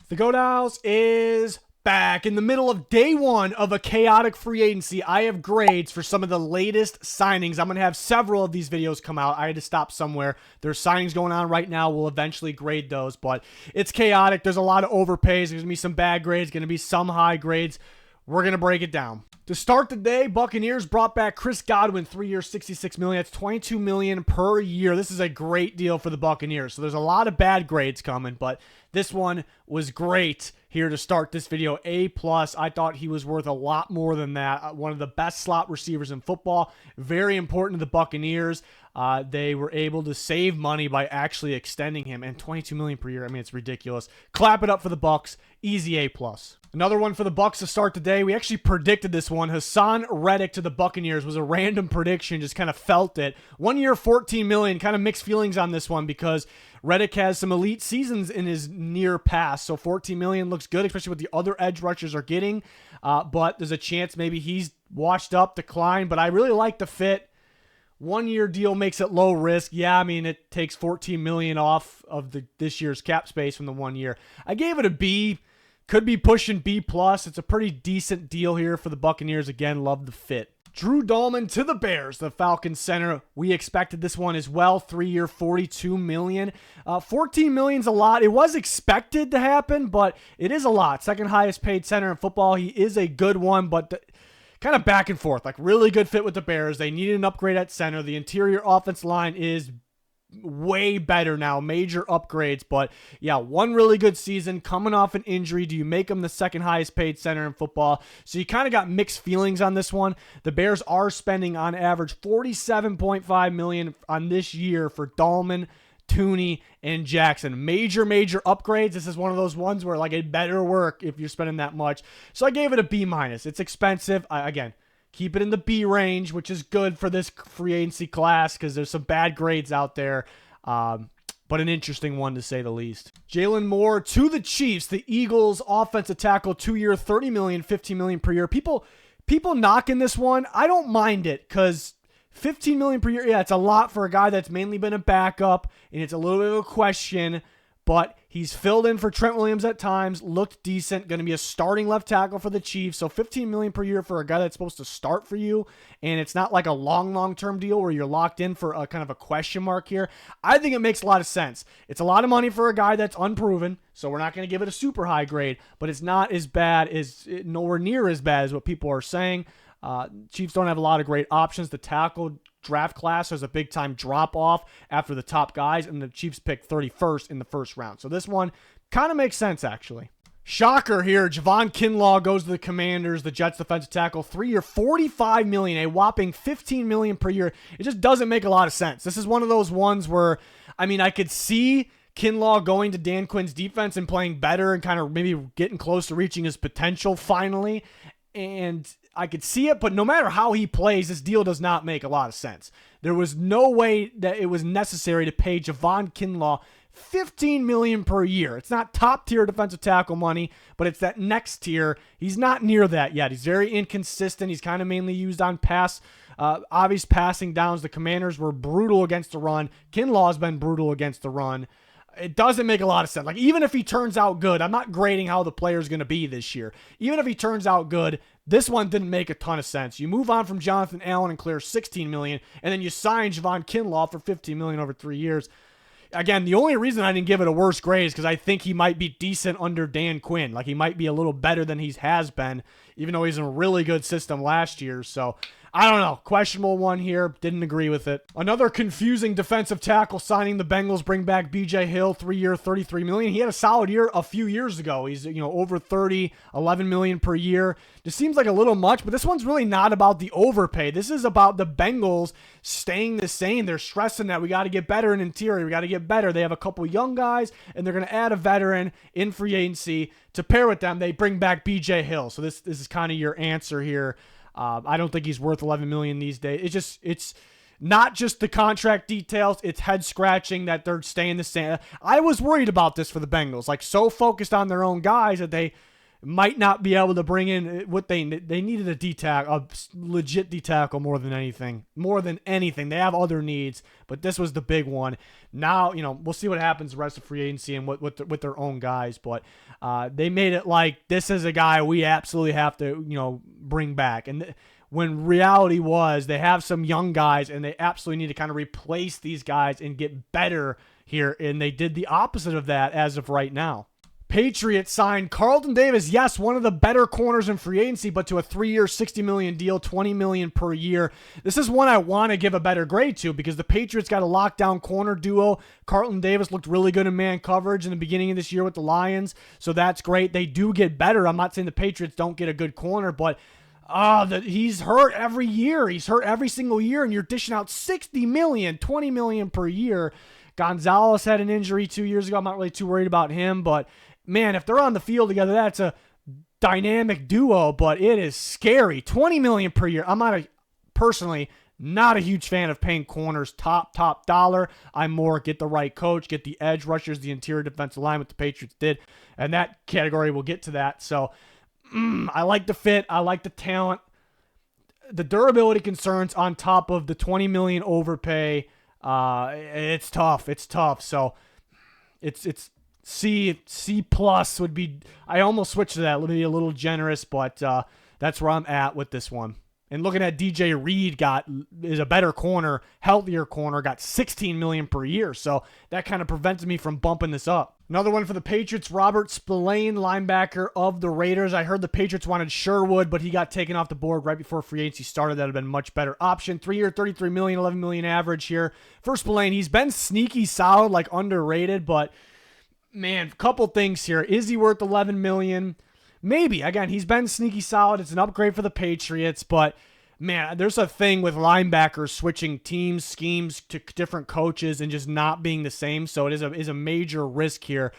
The Go Downs is back in the middle of day one of a chaotic free agency. I have grades for some of the latest signings. I'm going to have several of these videos come out. I had to stop somewhere. There's signings going on right now. We'll eventually grade those, but it's chaotic. There's a lot of overpays. There's going to be some bad grades, going to be some high grades. We're going to break it down. To start the day, Buccaneers brought back Chris Godwin, 3 years, $66 million. That's $22 million per year. This is a great deal for the Buccaneers. So there's a lot of bad grades coming, but this one was great here to start this video. A+. I thought he was worth a lot more than that. One of the best slot receivers in football. Very important to the Buccaneers. They were able to save money by actually extending him, and $22 million per year. I mean, it's ridiculous. Clap it up for the Bucs. Easy A+. Another one for the Bucs to start the day. We actually predicted this one. Haason Reddick to the Buccaneers was a random prediction. Just kind of felt it. 1 year, $14 million. Kind of mixed feelings on this one because Reddick has some elite seasons in his near past. So $14 million looks good, especially what the other edge rushers are getting. But there's a chance maybe he's washed up, declined. But I really like the fit. 1 year deal makes it low risk. Yeah, I mean, it takes $14 million off of this year's cap space from the 1 year. I gave it a B. Could be pushing B+. It's a pretty decent deal here for the Buccaneers. Again, love the fit. Drew Dalman to the Bears, the Falcons center. We expected this one as well. 3 year, $42 million. $14 million's a lot. It was expected to happen, but it is a lot. Second highest paid center in football. He is a good one, but kind of back and forth. Like really good fit with the Bears. They needed an upgrade at center. The interior offense line is way better now, major upgrades, but yeah, one really good season coming off an injury. Do you make him the second highest paid center in football? So you kind of got mixed feelings on this one. The Bears are spending on average $47.5 million on this year for Dalman, Tooney, and Jackson. Major upgrades. This is one of those ones where like it better work if you're spending that much. So I gave it a B-. It's expensive. Again, keep it in the B range, which is good for this free agency class because there's some bad grades out there, but an interesting one to say the least. Jaylon Moore to the Chiefs, the Eagles offensive tackle, 2 year, $30 million, $15 million per year. People knocking this one. I don't mind it because $15 million per year, yeah, it's a lot for a guy that's mainly been a backup, and it's a little bit of a question, but he's filled in for Trent Williams at times, looked decent, going to be a starting left tackle for the Chiefs. So $15 million per year for a guy that's supposed to start for you, and it's not like a long-term deal where you're locked in for a kind of a question mark here. I think it makes a lot of sense. It's a lot of money for a guy that's unproven, so we're not going to give it a super high grade, but it's not as bad as, nowhere near as bad as what people are saying. Chiefs don't have a lot of great options. The tackle draft class has a big time drop off after the top guys, and the Chiefs picked 31st in the first round. So this one kind of makes sense, actually. Shocker here. Javon Kinlaw goes to the Commanders, the Jets defensive tackle, 3 year, $45 million, a whopping $15 million per year. It just doesn't make a lot of sense. This is one of those ones where, I mean, I could see Kinlaw going to Dan Quinn's defense and playing better and kind of maybe getting close to reaching his potential finally. And I could see it, but no matter how he plays, this deal does not make a lot of sense. There was no way that it was necessary to pay Javon Kinlaw $15 million per year. It's not top tier defensive tackle money, but it's that next tier. He's not near that yet. He's very inconsistent. He's kind of mainly used on obvious passing downs. The Commanders were brutal against the run. Kinlaw's been brutal against the run. It doesn't make a lot of sense. Like, even if he turns out good, I'm not grading how the player's going to be this year. Even if he turns out good, this one didn't make a ton of sense. You move on from Jonathan Allen and clear $16 million, and then you sign Javon Kinlaw for $15 million over 3 years. Again, the only reason I didn't give it a worse grade is because I think he might be decent under Dan Quinn. Like, he might be a little better than he has been, even though he's in a really good system last year. So, I don't know. Questionable one here. Didn't agree with it. Another confusing defensive tackle signing. The Bengals bring back B.J. Hill, 3 year, $33 million. He had a solid year a few years ago. He's, over 30, $11 million per year. Just seems like a little much, but this one's really not about the overpay. This is about the Bengals staying the same. They're stressing that we got to get better in interior. We got to get better. They have a couple young guys, and they're going to add a veteran in free agency. To pair with them, they bring back B.J. Hill. So this is kind of your answer here. I don't think he's worth $11 million these days. It's not just the contract details. It's head scratching that they're staying the same. I was worried about this for the Bengals, like so focused on their own guys that they might not be able to bring in what they needed a legit D tackle more than anything. They have other needs, but this was the big one. Now, we'll see what happens the rest of free agency and with their own guys, but they made it like this is a guy we absolutely have to, bring back. And when reality was they have some young guys and they absolutely need to kind of replace these guys and get better here, and they did the opposite of that as of right now. Patriots signed Carlton Davis, yes, one of the better corners in free agency, but to a 3-year, $60 million deal, $20 million per year. This is one I want to give a better grade to because the Patriots got a lockdown corner duo. Carlton Davis looked really good in man coverage in the beginning of this year with the Lions, so that's great. They do get better. I'm not saying the Patriots don't get a good corner, but he's hurt every year. He's hurt every single year, and you're dishing out $60 million, $20 million per year. Gonzalez had an injury 2 years ago. I'm not really too worried about him, but man, if they're on the field together, that's a dynamic duo, but it is scary. $20 million per year. I'm personally not a huge fan of paying corners top dollar. I'm more get the right coach, get the edge rushers, the interior defensive line, what the Patriots did, and that category, we'll get to that. So I like the fit. I like the talent. The durability concerns on top of the $20 million overpay, it's tough. It's tough. So it's C plus would be, I almost switched to that. Let me be a little generous, but that's where I'm at with this one. And looking at DJ Reed is a better corner, healthier corner, got $16 million per year. So that kind of prevents me from bumping this up. Another one for the Patriots, Robert Spillane, linebacker of the Raiders. I heard the Patriots wanted Sherwood, but he got taken off the board right before free agency started. That would have been a much better option. 3-year, $33 million, $11 million average here. For Spillane, he's been sneaky solid, like underrated, but man, couple things here. Is he worth $11 million? Maybe. Again, he's been sneaky solid. It's an upgrade for the Patriots, but man, there's a thing with linebackers switching teams, schemes to different coaches and just not being the same. So it is a major risk here.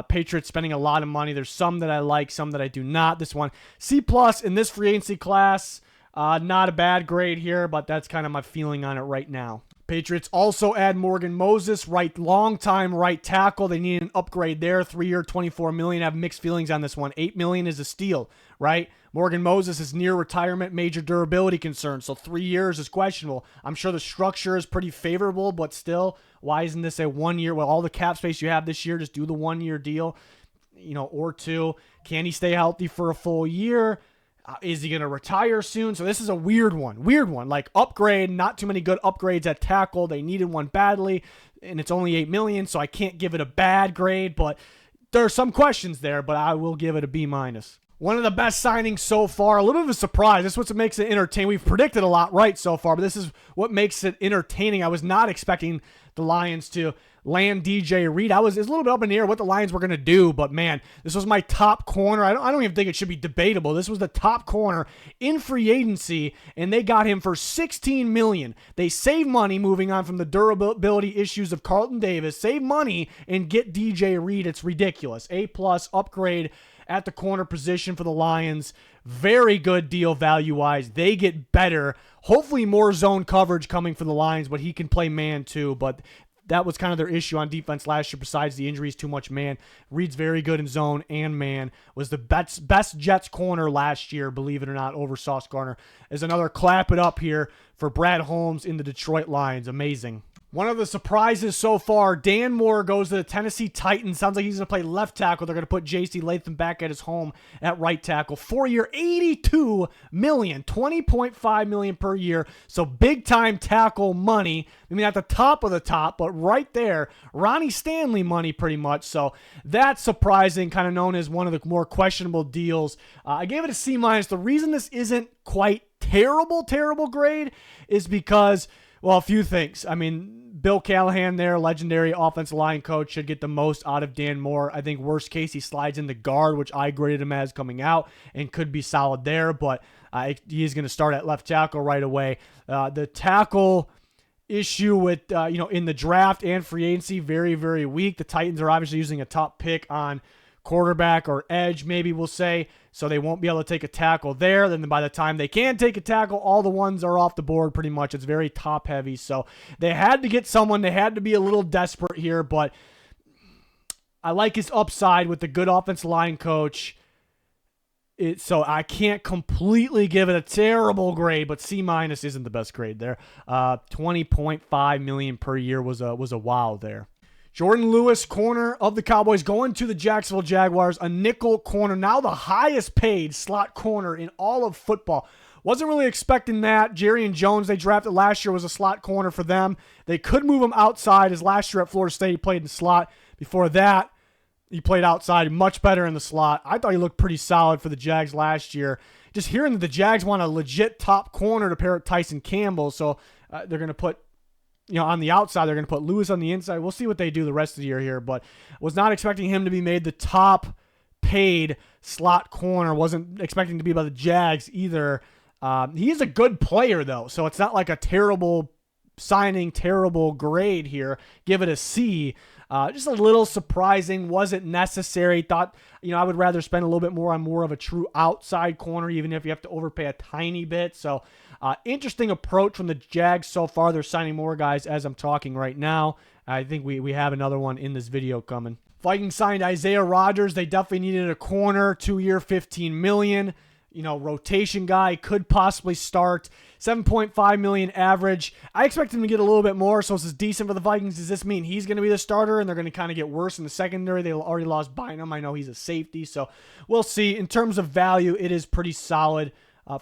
Patriots spending a lot of money. There's some that I like, some that I do not. This one, C+ in this free agency class. Not a bad grade here, but that's kind of my feeling on it right now. Patriots also add Morgan Moses, long-time right tackle. They need an upgrade there. 3-year, $24 million. I have mixed feelings on this one. $8 million is a steal, right? Morgan Moses is near retirement, major durability concern, so 3 years is questionable. I'm sure the structure is pretty favorable, but still, why isn't this a 1 year? Well, all the cap space you have this year, just do the 1 year deal, or two. Can he stay healthy for a full year? Is he going to retire soon? So this is a weird one. Like upgrade, not too many good upgrades at tackle. They needed one badly, and it's only $8 million, so I can't give it a bad grade, but there are some questions there, but I will give it a B-. One of the best signings so far. A little bit of a surprise. This is what makes it entertaining. We've predicted a lot right so far, but this is what makes it entertaining. I was not expecting the Lions to land DJ Reed. It's a little bit up in the air what the Lions were going to do, but man, this was my top corner. I don't even think it should be debatable. This was the top corner in free agency, and they got him for $16 million. They save money moving on from the durability issues of Carlton Davis, save money, and get DJ Reed. It's ridiculous. A+ upgrade at the corner position for the Lions. Very good deal value-wise. They get better. Hopefully more zone coverage coming for the Lions, but he can play man too. But that was kind of their issue on defense last year besides the injuries, too much man. Reed's very good in zone and man. Was the best Jets corner last year, believe it or not, over Sauce Gardner. Is another clap it up here for Brad Holmes in the Detroit Lions. Amazing. One of the surprises so far, Dan Moore goes to the Tennessee Titans. Sounds like he's going to play left tackle. They're going to put J.C. Latham back at his home at right tackle. 4-year, $82 million, $20.5 million per year. So big-time tackle money. I mean, at the top of the top, but right there, Ronnie Stanley money pretty much. So that's surprising, kind of known as one of the more questionable deals. I gave it a C-. The reason this isn't quite terrible grade is because, well, a few things. I mean, Bill Callahan there, legendary offensive line coach, should get the most out of Dan Moore. I think worst case he slides in the guard, which I graded him as coming out, and could be solid there, but he's going to start at left tackle right away. The tackle issue with, in the draft and free agency, very, very weak. The Titans are obviously using a top pick on quarterback or edge, maybe we'll say, so they won't be able to take a tackle there. Then by the time they can take a tackle, all the ones are off the board pretty much. It's very top heavy, so they had to get someone. They had to be a little desperate here, but I like his upside with the good offensive line coach. So I can't completely give it a terrible grade, but C- isn't the best grade there. 20.5 million per year was a wow there. Jordan Lewis, corner of the Cowboys, going to the Jacksonville Jaguars, a nickel corner, now the highest paid slot corner in all of football. Wasn't really expecting that. Jerry Jones, they drafted last year, was a slot corner for them. They could move him outside, as last year at Florida State he played in the slot. Before that, he played outside, much better in the slot. I thought he looked pretty solid for the Jags last year. Just hearing that the Jags want a legit top corner to pair with Tyson Campbell, so they're going to put, on the outside, they're going to put Lewis on the inside. We'll see what they do the rest of the year here, but was not expecting him to be made the top paid slot corner. Wasn't expecting to be by the Jags either. He is a good player, though, so it's not like a terrible signing, terrible grade here. Give it a C. Just a little surprising. Wasn't necessary. Thought, I would rather spend a little bit more on more of a true outside corner, even if you have to overpay a tiny bit. So, interesting approach from the Jags so far. They're signing more guys as I'm talking right now. I think we have another one in this video coming. Vikings signed Isaiah Rodgers. They definitely needed a corner, 2-year, $15 million. Rotation guy, could possibly start. 7.5 million average. I expect him to get a little bit more, so this is decent for the Vikings. Does this mean he's going to be the starter and they're going to kind of get worse in the secondary? They already lost Bynum. I know he's a safety, so we'll see. In terms of value, it is pretty solid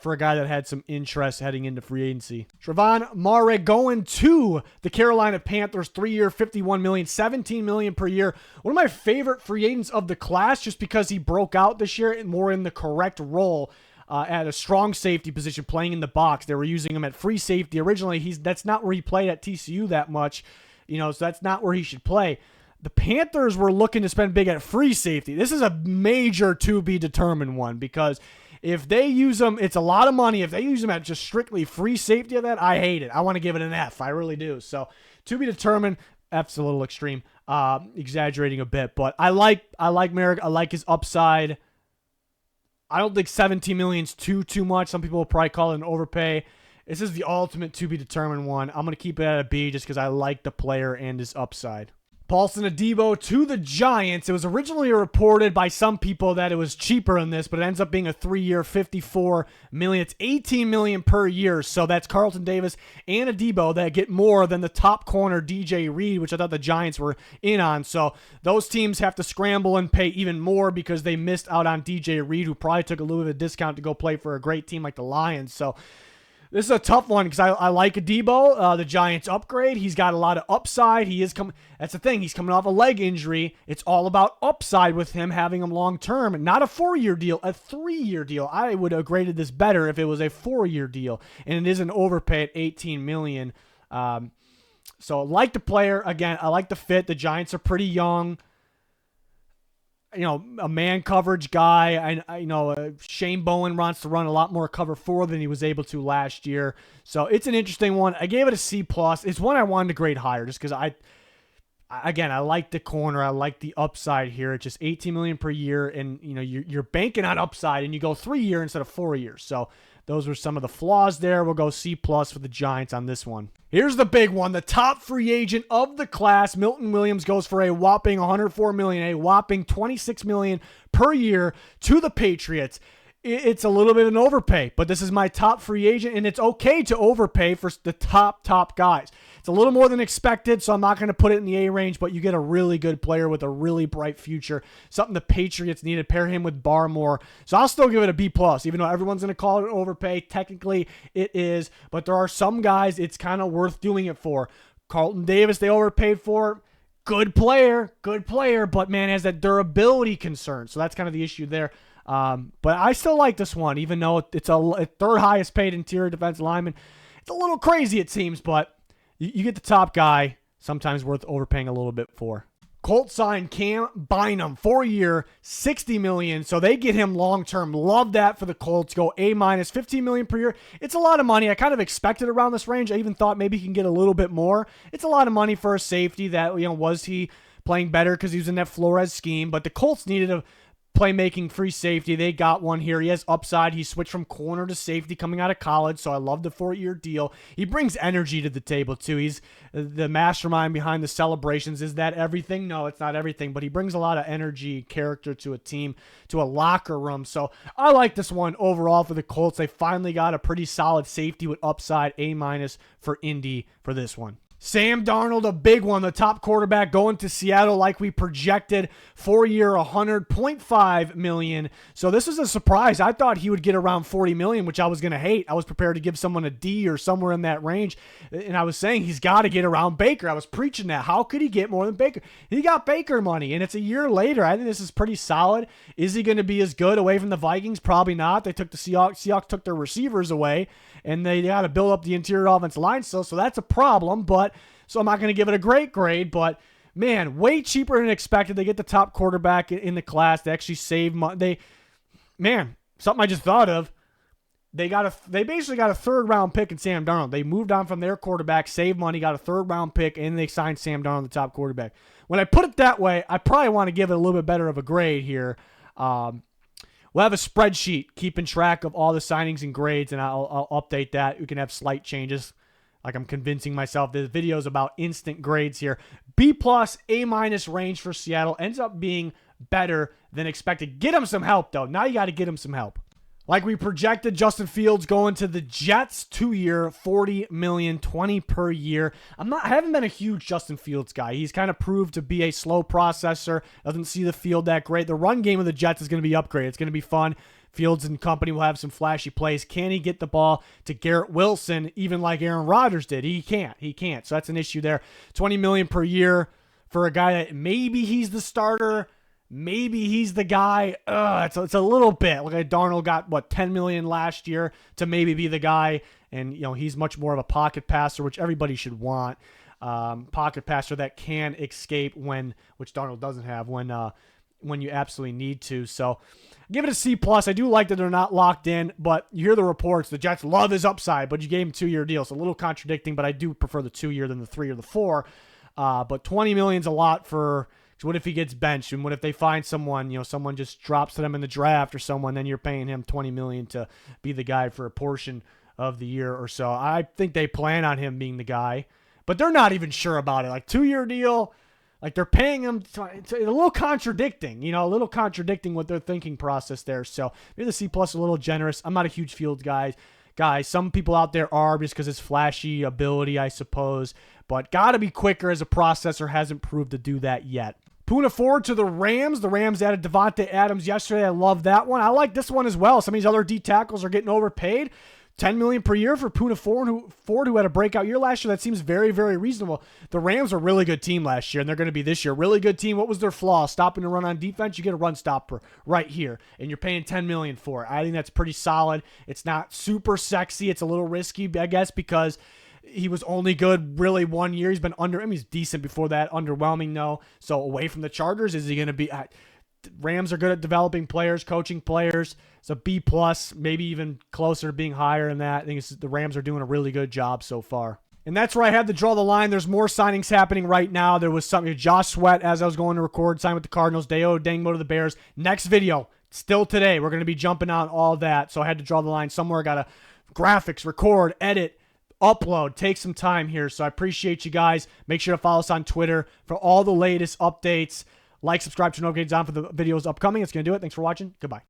for a guy that had some interest heading into free agency. Tre'Von Moehrig going to the Carolina Panthers, 3-year, $51 million, $17 million per year. One of my favorite free agents of the class, just because he broke out this year and more in the correct role at a strong safety position, playing in the box. They were using him at free safety originally. That's not where he played at TCU that much, so that's not where he should play. The Panthers were looking to spend big at free safety. This is a major to be determined one, because if they use them, it's a lot of money. If they use them at just strictly free safety of that, I hate it. I want to give it an F. I really do. So to be determined. F's a little extreme, exaggerating a bit, but I like Moehrig. I like his upside. I don't think 17 million is too much. Some people will probably call it an overpay. This is the ultimate to be determined one. I'm going to keep it at a B just because I like the player and his upside. Paulson Adebo to the Giants. It was originally reported by some people that it was cheaper than this, but it ends up being a 3-year, $54 million. It's $18 million per year, so that's Carlton Davis and Adebo that get more than the top corner, DJ Reed, which I thought the Giants were in on. So those teams have to scramble and pay even more because they missed out on DJ Reed, who probably took a little bit of a discount to go play for a great team like the Lions. So this is a tough one because I like Adebo, the Giants upgrade. He's got a lot of upside. That's the thing. He's coming off a leg injury. It's all about upside with him, having him long term. Not a 4-year deal, a 3-year deal. I would have graded this better if it was a 4-year deal, and it is an overpay at $18 million. So I like the player. Again, I like the fit. The Giants are pretty young. A man coverage guy. Shane Bowen wants to run a lot more cover 4 than he was able to last year. So it's an interesting one. I gave it a C+. It's one I wanted to grade higher just because I like the corner. I like the upside here. It's just $18 million per year, and you're banking on upside, and you go 3-year instead of 4 years. So those were some of the flaws there. We'll go C+ for the Giants on this one. Here's the big one. The top free agent of the class, Milton Williams, goes for a whopping $104 million, a whopping $26 million per year to the Patriots. It's a little bit of an overpay, but this is my top free agent, and it's okay to overpay for the top guys. It's a little more than expected, so I'm not going to put it in the A range, but you get a really good player with a really bright future, something the Patriots needed. Pair him with Barmore. So I'll still give it a B+, even though everyone's going to call it an overpay. Technically, it is, but there are some guys it's kind of worth doing it for. Carlton Davis, they overpaid for. Good player, but man, has that durability concern, so that's kind of the issue there. But I still like this one, even though it's a third highest paid interior defensive lineman. It's a little crazy, it seems, but you get the top guy, sometimes worth overpaying a little bit for. Colts signed Cam Bynum, 4-year, $60 million, so they get him long-term. Love that for the Colts. Go A-, $15 million per year. It's a lot of money. I kind of expected around this range. I even thought maybe he can get a little bit more. It's a lot of money for a safety that, was he playing better because he was in that Flores scheme, but the Colts needed a playmaking free safety. They got one here. He has upside. He switched from corner to safety coming out of college, so I love the 4-year deal. He brings energy to the table, too. He's the mastermind behind the celebrations. Is that everything? No, it's not everything, but he brings a lot of energy, character to a team, to a locker room. So I like this one overall for the Colts. They finally got a pretty solid safety with upside. A- for Indy for this one. Sam Darnold, a big one, the top quarterback going to Seattle like we projected. 4-year, $100.5 million. So this is a surprise. I thought he would get around $40 million, which I was going to hate. I was prepared to give someone a D or somewhere in that range. And I was saying he's got to get around Baker. I was preaching that. How could he get more than Baker? He got Baker money, and it's a year later. I think this is pretty solid. Is he going to be as good away from the Vikings? Probably not. They took the Seahawks. Seahawks took their receivers away, and they got to build up the interior offensive line still, so that's a problem. But so I'm not going to give it a great grade, but man, way cheaper than expected. They get the top quarterback in the class. They actually save money. Something I just thought of. They basically got a 3rd round pick in Sam Darnold. They moved on from their quarterback, saved money, got a 3rd round pick, and they signed Sam Darnold, the top quarterback. When I put it that way, I probably want to give it a little bit better of a grade here. We'll have a spreadsheet keeping track of all the signings and grades, and I'll update that. We can have slight changes. Like I'm convincing myself, the video's about instant grades here. B+, A- range for Seattle ends up being better than expected. Get him some help, though. Now you got to get him some help. Like we projected, Justin Fields going to the Jets, 2-year, $40 million, $20 per year. I haven't been a huge Justin Fields guy. He's kind of proved to be a slow processor, doesn't see the field that great. The run game of the Jets is going to be upgraded. It's going to be fun. Fields and company will have some flashy plays. Can he get the ball to Garrett Wilson, even like Aaron Rodgers did? He can't. So that's an issue there. $20 million per year for a guy that maybe he's the starter. Maybe he's the guy. It's a little bit. Like Darnold got, $10 million last year to maybe be the guy. And, he's much more of a pocket passer, which everybody should want. Pocket passer that can escape which Darnold doesn't have, when you absolutely need to. So give it a C+. I do like that they're not locked in, but you hear the reports. The Jets love his upside, but you gave him 2-year deal. So a little contradicting, but I do prefer the 2-year than the 3 or the 4. But $20 million's a lot for... What if he gets benched? And what if they find someone, someone just drops to them in the draft or someone, then you're paying him $20 million to be the guy for a portion of the year or so. I think they plan on him being the guy, but they're not even sure about it. Like 2-year deal, like they're paying him. It's a little contradicting, what their thinking process there. So maybe the C+ a little generous. I'm not a huge Fields guy. Some people out there are just because it's flashy ability, I suppose, but got to be quicker as a processor. Hasn't proved to do that yet. Poona Ford to the Rams. The Rams added Devontae Adams yesterday. I love that one. I like this one as well. Some of these other D tackles are getting overpaid. $10 million per year for Poona Ford, who had a breakout year last year. That seems very, very reasonable. The Rams were a really good team last year, and they're going to be this year. Really good team. What was their flaw? Stopping the run on defense. You get a run stopper right here, and you're paying $10 million for it. I think that's pretty solid. It's not super sexy. It's a little risky, I guess, because he was only good really 1 year. He's been he's decent before that. Underwhelming, no. So away from the Chargers, is he going to be... Rams are good at developing players, coaching players. It's a B+, maybe even closer to being higher than that. I think the Rams are doing a really good job so far. And that's where I had to draw the line. There's more signings happening right now. There was something, Josh Sweat, as I was going to record, signed with the Cardinals. Deo Dangmo to the Bears. Next video, still today. We're going to be jumping on all that. So I had to draw the line somewhere. Got to graphics, record, edit, upload. Take some time here. So I appreciate you guys. Make sure to follow us on Twitter for all the latest updates. Like, subscribe, turn notifications on for the videos upcoming. It's going to do it. Thanks for watching. Goodbye.